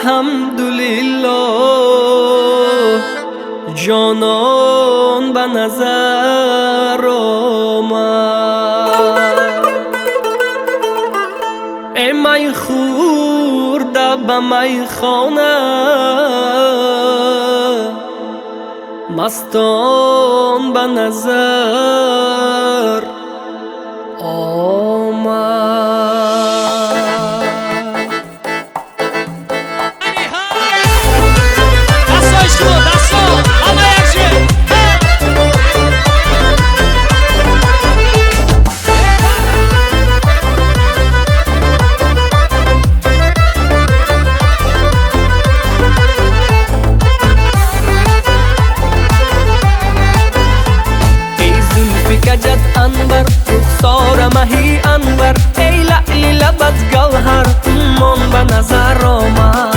الحمدلله جانان به نظر آمد. ای می خورده به میخانه مستان به نظر آمد. کجت انور رخسار مهی انور ای لعلی لبت گوهر من به نظر آمد.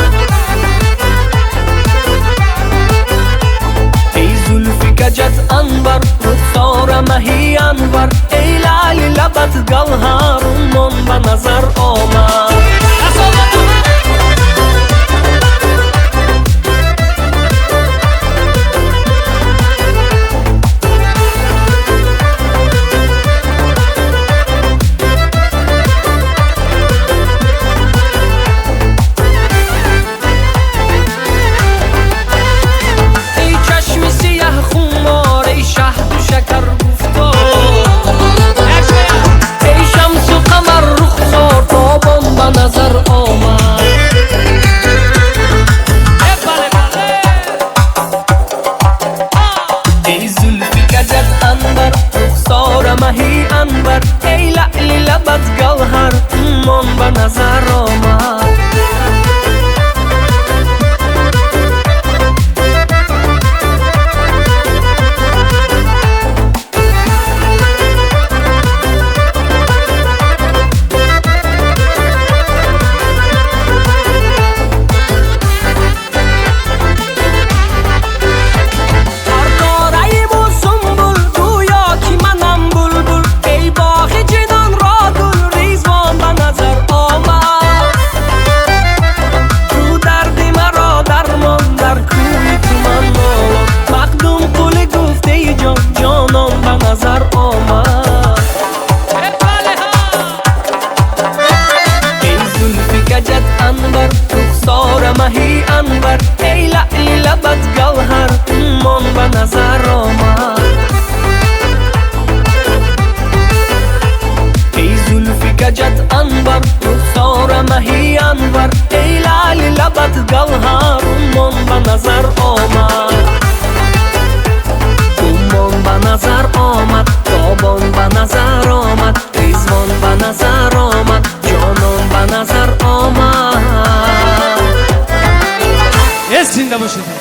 ای زلفی کجت انور رخسار مهی انور ای لعلی لبت گوهر من به نظر آمد. مهی انور ای لعلی لبت گوهر من به نظر آمد. انور رخسار مهی انور ای لعلی لبت گوهر من به نظر آمد. ای زلفی کجت انور رخسار مهی انور ای لعلی لبت گوهر من به نظر آمد. من به نظر آمد تابان به نظر آمد ریزوان به نظر آمد جانان به نظر آمد. زنده باشید.